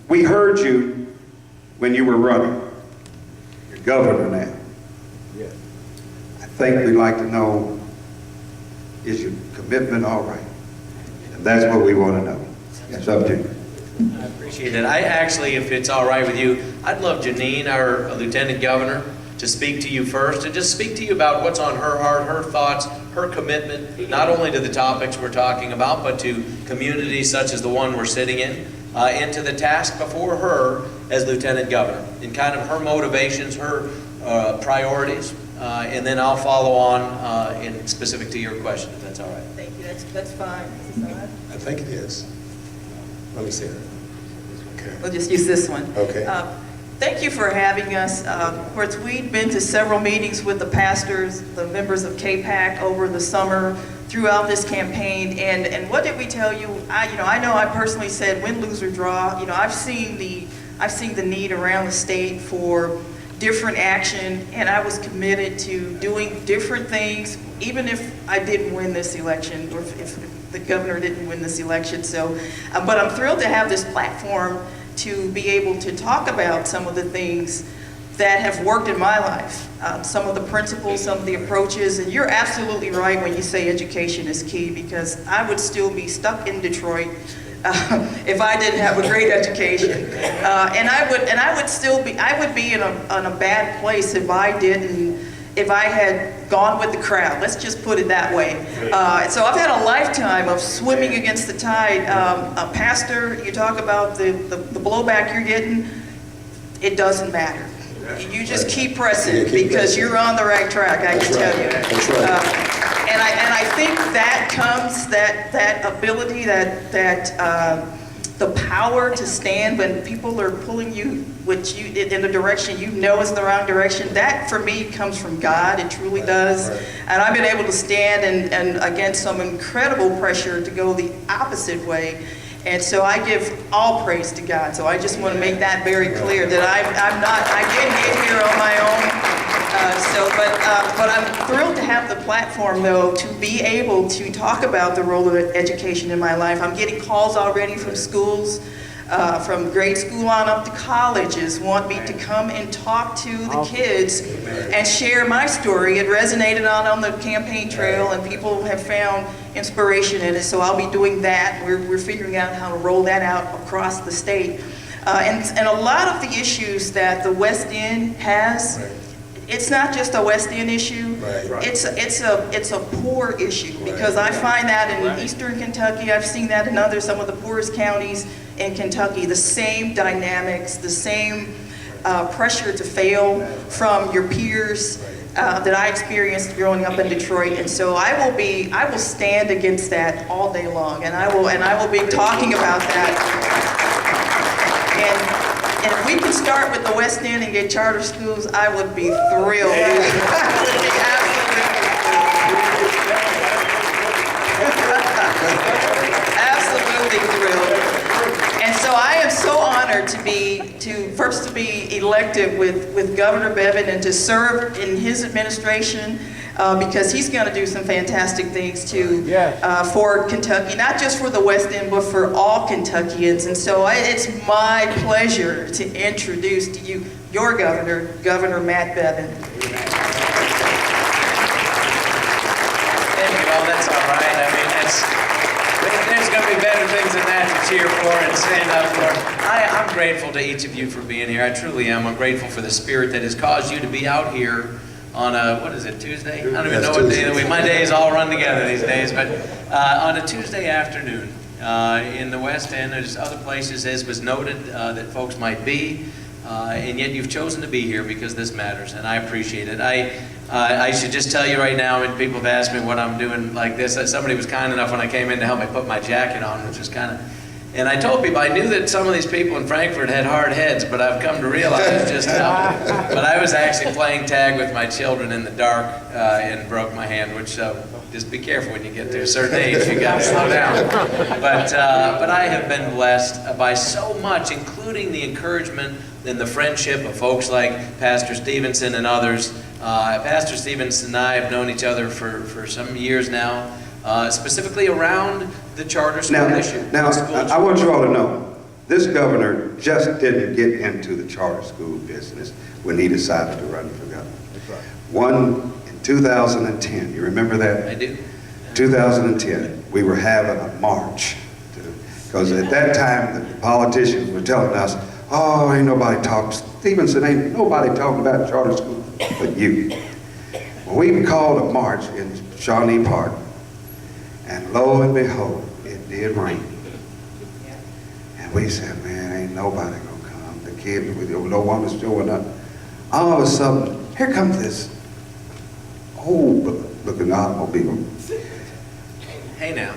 we heard you when you were running. You're governor now. Yes. I think we'd like to know, is your commitment all right? And that's what we want to know. It's up to you. I appreciate it. I actually, if it's all right with you, I'd love Jenean, our Lieutenant Governor, to speak to you first and just speak to you about what's on her heart, her thoughts, her commitment, not only to the topics we're talking about, but to communities such as the one we're sitting in, and to the task before her as Lieutenant Governor, and kind of her motivations, her priorities, and then I'll follow on in specific to your question, if that's all right. Thank you. That's fine. Is this all right? I think it is. Let me see it. Okay. We'll just use this one. Okay. Thank you for having us. Of course, we've been to several meetings with the pastors, the members of KPAC over the summer throughout this campaign. And what did we tell you? I know I personally said win, lose, or draw. I've seen the need around the state for different action, and I was committed to doing different things, even if I didn't win this election, or if the governor didn't win this election. So, but I'm thrilled to have this platform to be able to talk about some of the things that have worked in my life, some of the principles, some of the approaches. And you're absolutely right when you say education is key, because I would still be stuck in Detroit if I didn't have a great education, and I would be in a bad place if I had gone with the crowd. Let's just put it that way. So I've had a lifetime of swimming against the tide. A pastor, you talk about the blowback you're getting, it doesn't matter. You just keep pressing because you're on the right track, I can tell you. That's right. And I think that comes, that ability, the power to stand when people are pulling you in a direction you know is the wrong direction. That for me comes from God. It truly does. And I've been able to stand and against some incredible pressure to go the opposite way. And so I give all praise to God. So I just want to make that very clear that I didn't get here on my own. But I'm thrilled to have the platform, though, to be able to talk about the role of education in my life. I'm getting calls already from schools, from grade school on up to colleges, want me to come and talk to the kids and share my story. It resonated on the campaign trail, and people have found inspiration in it. So I'll be doing that. We're figuring out how to roll that out across the state. And a lot of the issues that the West End has, it's not just a West End issue. It's a poor issue, because I find that in eastern Kentucky. I've seen that in some of the poorest counties in Kentucky. The same dynamics, the same pressure to fail from your peers that I experienced growing up in Detroit. And so I will stand against that all day long, and I will be talking about that. And if we can start with the West End and get charter schools, I would be thrilled. I would be absolutely thrilled. And so I am so honored to be elected with Governor Bevin and to serve in his administration, because he's going to do some fantastic things too for Kentucky, not just for the West End, but for all Kentuckians. And so it's my pleasure to introduce to you your governor, Governor Matt Bevin. Thank you. Well, that's all right. I mean, there's going to be better things than that to cheer for and stand up for. I'm grateful to each of you for being here. I truly am. I'm grateful for the spirit that has caused you to be out here on a, what is it, Tuesday? I don't even know what day. My days all run together these days, but on a Tuesday afternoon in the West End. There's other places, as was noted, that folks might be, and yet you've chosen to be here because this matters, and I appreciate it. I should just tell you right now, and people have asked me what I'm doing like this. Somebody was kind enough when I came in to help me put my jacket on, which is kind of. And I told people, I knew that some of these people in Frankfurt had hard heads, but I've come to realize just how. But I was actually playing tag with my children in the dark and broke my hand, which just be careful when you get to a certain age, you got to slow down. But I have been blessed by so much, including the encouragement and the friendship of folks like Pastor Stevenson and others. Pastor Stevenson and I have known each other for some years now, specifically around the charter school issue. Now, I want you all to know, This governor just didn't get into the charter school business when he decided to run for governor. That's right. One in 2010, you remember that? I do. 2010, we were having a march. Because at that time, the politicians were telling us, oh, ain't nobody talking, Stevenson ain't nobody talking about charter school but you. Well, we called a march in Shawnee Park, and lo and behold, it did rain. And we said, man, ain't nobody gonna come. The kids, no one was showing up. All of a sudden, here comes this old looking automobile. Hey now.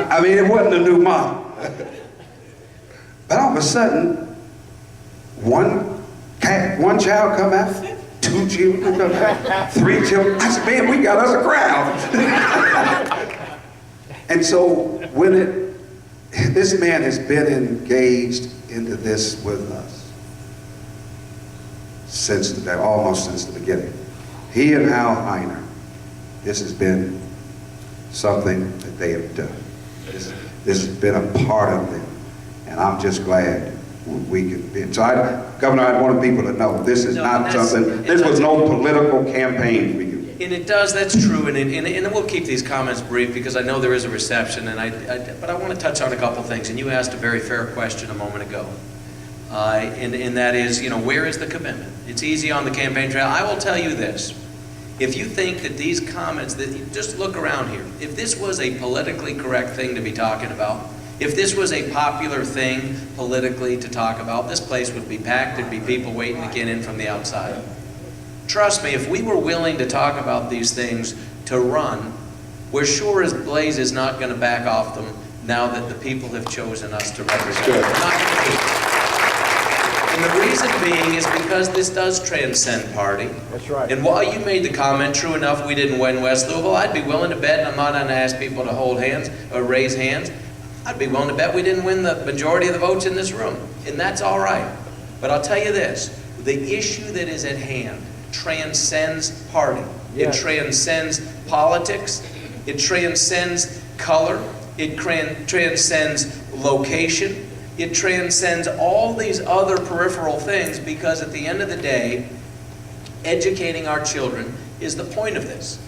I mean, it wasn't a new model. But all of a sudden, one child come out, 2 children come out, 3 children. I said, man, we got us a crowd. And so this man has been engaged into this with us almost since the beginning. He and Al Heiner, this has been something that they have done. This has been a part of them, and I'm just glad we can be. So, Governor, I wanted people to know this is not something. This was no political campaign for you. And it does. That's true. And we'll keep these comments brief because I know there is a reception. But I want to touch on a couple things. And you asked a very fair question a moment ago. And that is, where is the commitment? It's easy on the campaign trail. I will tell you this. If you think that these comments, just look around here. If this was a politically correct thing to be talking about, if this was a popular thing politically to talk about, this place would be packed. There'd be people waiting to get in from the outside. Trust me, if we were willing to talk about these things to run, we're sure as Blaze is not going to back off them now that the people have chosen us to represent them. We're not going to be. And the reason being is because this does transcend party. That's right. And while you made the comment, true enough, we didn't win West Louisville, I'd be willing to bet, and I'm not going to ask people to hold hands or raise hands, I'd be willing to bet we didn't win the majority of the votes in this room. And that's all right. But I'll tell you this, the issue that is at hand transcends party. It transcends politics. It transcends color. It transcends location. It transcends all these other peripheral things because at the end of the day, educating our children is the point of this.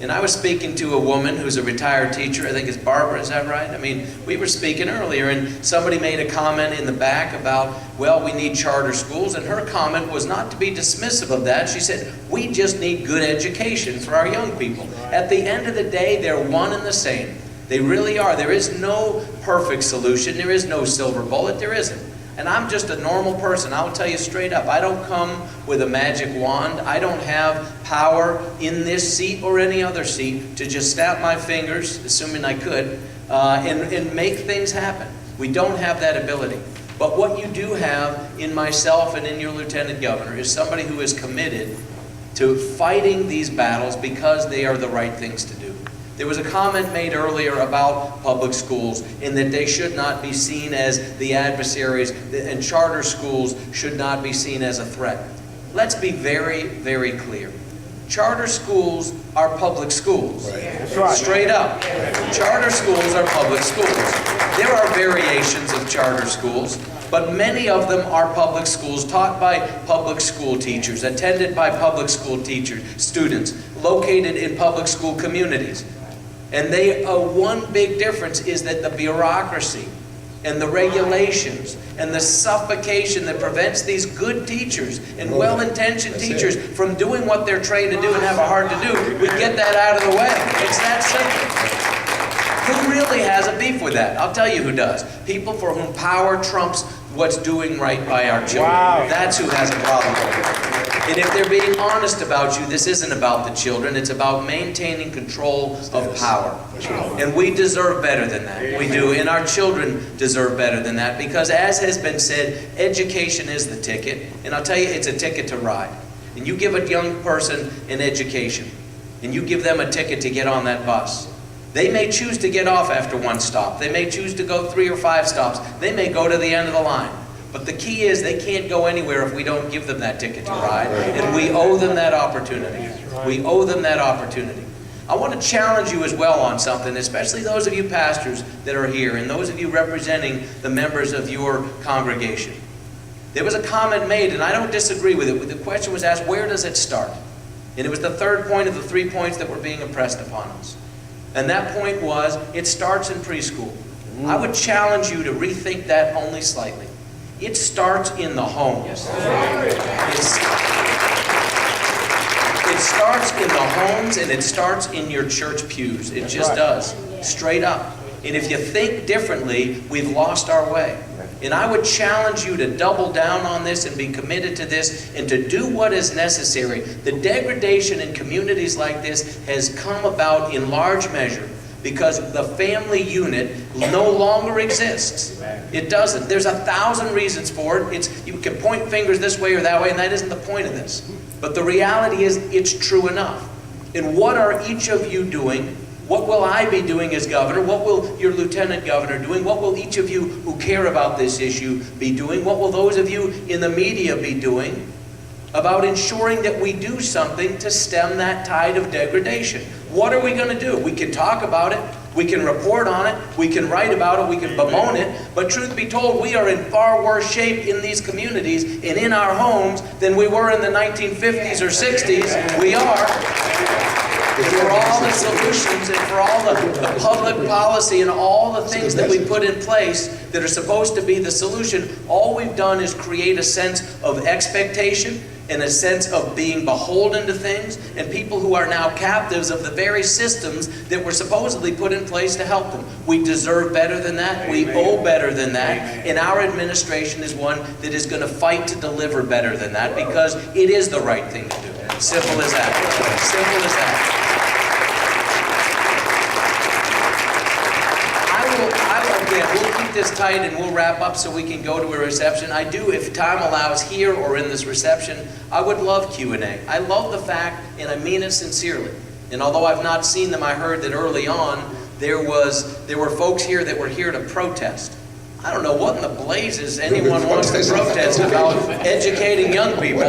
And I was speaking to a woman who's a retired teacher, I think it's Barbara, is that right? I mean, we were speaking earlier and somebody made a comment in the back about, well, we need charter schools, and her comment was not to be dismissive of that. She said, we just need good education for our young people. At the end of the day, they're one and the same. They really are. There is no perfect solution. There is no silver bullet. There isn't. And I'm just a normal person. I'll tell you straight up. I don't come with a magic wand. I don't have power in this seat or any other seat to just snap my fingers, assuming I could, and make things happen. We don't have that ability. But what you do have in myself and in your Lieutenant Governor is somebody who is committed to fighting these battles because they are the right things to do. There was a comment made earlier about public schools in that they should not be seen as the adversaries and charter schools should not be seen as a threat. Let's be very, very clear. Charter schools are public schools. Right. That's right. Straight up. Charter schools are public schools. There are variations of charter schools, but many of them are public schools taught by public school teachers, attended by public school teachers, students, located in public school communities. And one big difference is that the bureaucracy and the regulations and the suffocation that prevents these good teachers and well-intentioned teachers from doing what they're trained to do and have a heart to do, we get that out of the way. It's that simple. Who really has a beef with that? I'll tell you who does. People for whom power trumps what's doing right by our children. Wow. That's who has a problem with it. And if they're being honest about you, this isn't about the children. It's about maintaining control of power. And we deserve better than that. We do. And our children deserve better than that because, as has been said, education is the ticket. And I'll tell you, it's a ticket to ride. And you give a young person an education, and you give them a ticket to get on that bus. They may choose to get off after one stop. They may choose to go 3 or 5 stops. They may go to the end of the line. But the key is they can't go anywhere if we don't give them that ticket to ride. And we owe them that opportunity. We owe them that opportunity. I want to challenge you as well on something, especially those of you pastors that are here and those of you representing the members of your congregation. There was a comment made, and I don't disagree with it. The question was asked, where does it start? And it was the third point of the 3 points that were being impressed upon us. And that point was, it starts in preschool. I would challenge you to rethink that only slightly. It starts in the home. It starts in the homes, and it starts in your church pews. It just does, straight up. And if you think differently, we've lost our way. And I would challenge you to double down on this and be committed to this and to do what is necessary. The degradation in communities like this has come about in large measure because the family unit no longer exists. It doesn't. There's 1,000 reasons for it. You can point fingers this way or that way, and that isn't the point of this. But the reality is, it's true enough. And what are each of you doing? What will I be doing as governor? What will your lieutenant governor doing? What will each of you who care about this issue be doing? What will those of you in the media be doing about ensuring that we do something to stem that tide of degradation? What are we going to do? We can talk about it. We can report on it. We can write about it. We can bemoan it. But truth be told, we are in far worse shape in these communities and in our homes than we were in the 1950s or 60s. We are. And for all the solutions and for all the public policy and all the things that we put in place that are supposed to be the solution, all we've done is create a sense of expectation and a sense of being beholden to things, and people who are now captives of the very systems that were supposedly put in place to help them. We deserve better than that. We owe better than that. And our administration is one that is going to fight to deliver better than that because it is the right thing to do. Simple as that. Simple as that. We'll keep this tight and we'll wrap up so we can go to a reception. I do, if time allows, here or in this reception, I would love Q&A. I love the fact, and I mean it sincerely. And although I've not seen them, I heard that early on there were folks here that were here to protest. I don't know what in the blazes anyone wants to protest about educating young people.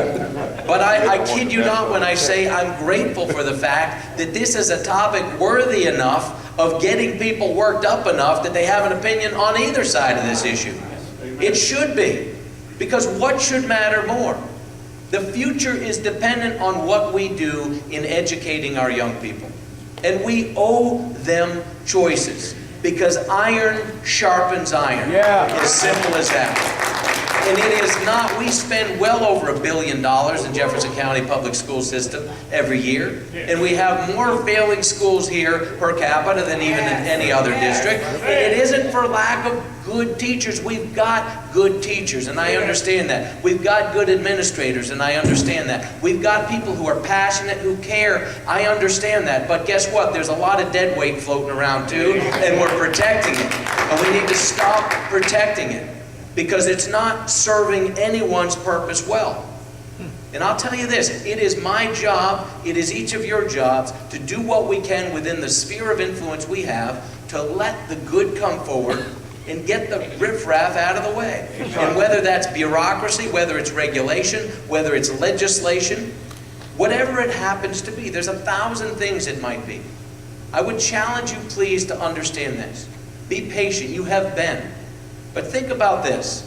But I kid you not when I say I'm grateful for the fact that this is a topic worthy enough of getting people worked up enough that they have an opinion on either side of this issue. It should be. Because what should matter more? The future is dependent on what we do in educating our young people. And we owe them choices. Because iron sharpens iron. As simple as that. And it is not, we spend well over $1 billion in Jefferson County public school system every year. And we have more failing schools here per capita than even in any other district. And it isn't for lack of good teachers. We've got good teachers, and I understand that. We've got good administrators, and I understand that. We've got people who are passionate, who care. I understand that. But guess what? There's a lot of dead weight floating around too, and we're protecting it. And we need to stop protecting it. Because it's not serving anyone's purpose well. And I'll tell you this, it is my job, it is each of your jobs to do what we can within the sphere of influence we have to let the good come forward and get the riffraff out of the way. And whether that's bureaucracy, whether it's regulation, whether it's legislation, whatever it happens to be, there's 1,000 things it might be. I would challenge you please to understand this. Be patient, you have been. But think about this.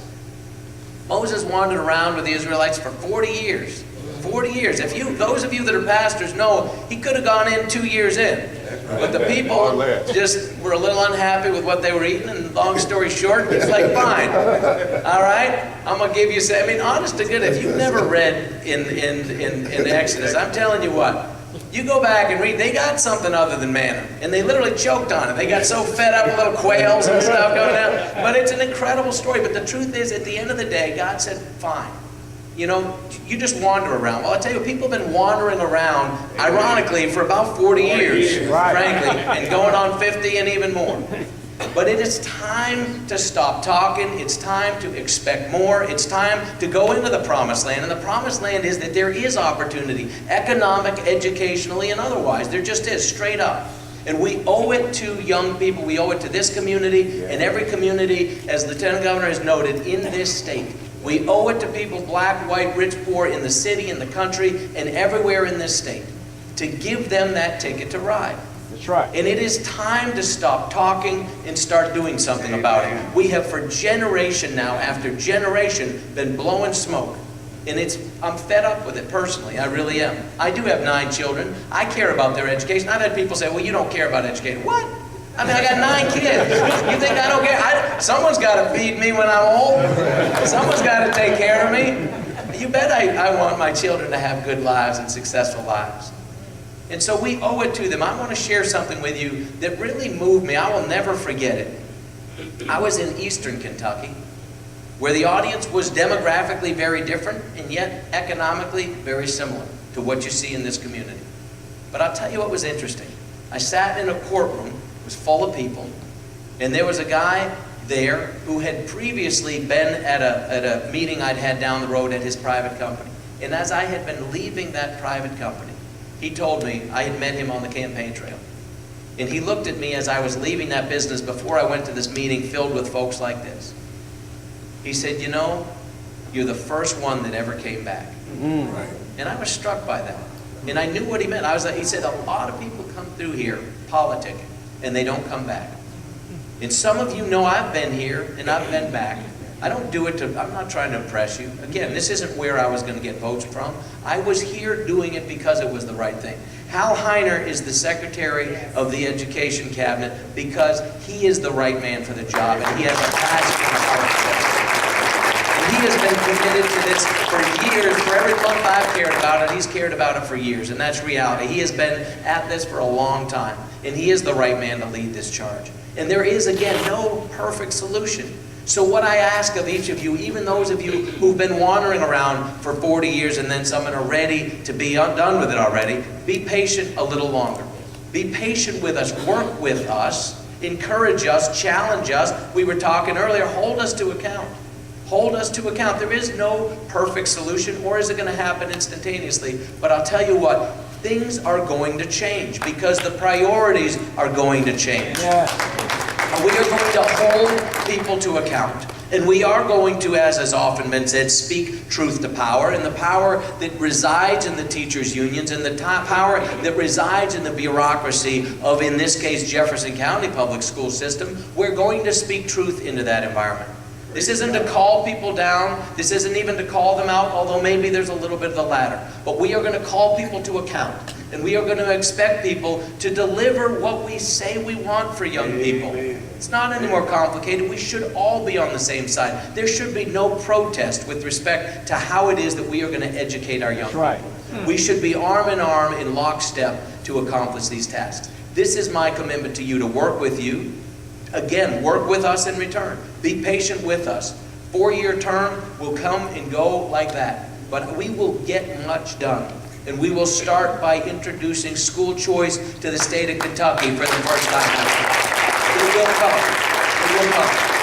Moses wandered around with the Israelites for 40 years. 40 years. Those of you that are pastors know he could have gone in 2 years in. But the people just were a little unhappy with what they were eating, and long story short, it's like, fine. All right? I'm going to give you, I mean, honest to goodness, if you've never read in Exodus, I'm telling you what, you go back and read, they got something other than manna. And they literally choked on it. They got so fed up with little quails and stuff going out. But it's an incredible story. But the truth is, at the end of the day, God said, fine. You know, you just wander around. Well, I'll tell you, people have been wandering around, ironically, for about 40 years, frankly, and going on 50 and even more. But it is time to stop talking. It's time to expect more. It's time to go into the promised land. And the promised land is that there is opportunity, economic, educationally, and otherwise. There just is, straight up. And we owe it to young people. We owe it to this community and every community, as Lieutenant Governor has noted, in this state. We owe it to people, black, white, rich, poor, in the city, in the country, and everywhere in this state. to give them that ticket to ride. That's right. And it is time to stop talking and start doing something about it. We have for generation now after generation been blowing smoke. And I'm fed up with it personally, I really am. I do have 9 children. I care about their education. I've had people say, well, you don't care about education. What? I mean, I got 9 kids. You think I don't care? Someone's got to feed me when I'm old. Someone's got to take care of me. You bet I want my children to have good lives and successful lives. And so we owe it to them. I want to share something with you that really moved me. I will never forget it. I was in Eastern Kentucky, where the audience was demographically very different and yet economically very similar to what you see in this community. But I'll tell you what was interesting. I sat in a courtroom, it was full of people, and there was a guy there who had previously been at a meeting I'd had down the road at his private company. And as I had been leaving that private company, he told me I had met him on the campaign trail. And he looked at me as I was leaving that business before I went to this meeting filled with folks like this. He said, you know, you're the first one that ever came back. Right. And I was struck by that. And I knew what he meant. He said, a lot of people come through here politicking, and they don't come back. And some of you know I've been here, and I've been back. I don't do it I'm not trying to impress you. Again, this isn't where I was going to get votes from. I was here doing it because it was the right thing. Hal Heiner is the Secretary of the Education Cabinet because he is the right man for the job, and he has a passion for politics. He has been committed to this for years. For every month I've cared about it, he's cared about it for years, and that's reality. He has been at this for a long time, and he is the right man to lead this charge. And there is, again, no perfect solution. So what I ask of each of you, even those of you who've been wandering around for 40 years and then some are ready to be done with it already, be patient a little longer. Be patient with us, work with us, encourage us, challenge us. We were talking earlier, hold us to account. Hold us to account. There is no perfect solution, or is it going to happen instantaneously? But I'll tell you what, things are going to change because the priorities are going to change. And we are going to hold people to account. And we are going to, as has often been said, speak truth to power. And the power that resides in the teachers' unions and the power that resides in the bureaucracy of, in this case, Jefferson County Public School System, we're going to speak truth into that environment. This isn't to call people down. This isn't even to call them out, although maybe there's a little bit of the latter. But we are going to call people to account. And we are going to expect people to deliver what we say we want for young people. It's not any more complicated. We should all be on the same side. There should be no protest with respect to how it is that we are going to educate our young people. We should be arm in arm in lockstep to accomplish these tasks. This is my commitment to you, to work with you. Again, work with us in return. Be patient with us. 4-year term will come and go like that. But we will get much done. And we will start by introducing school choice to the state of Kentucky for the first time. It will come. It will come.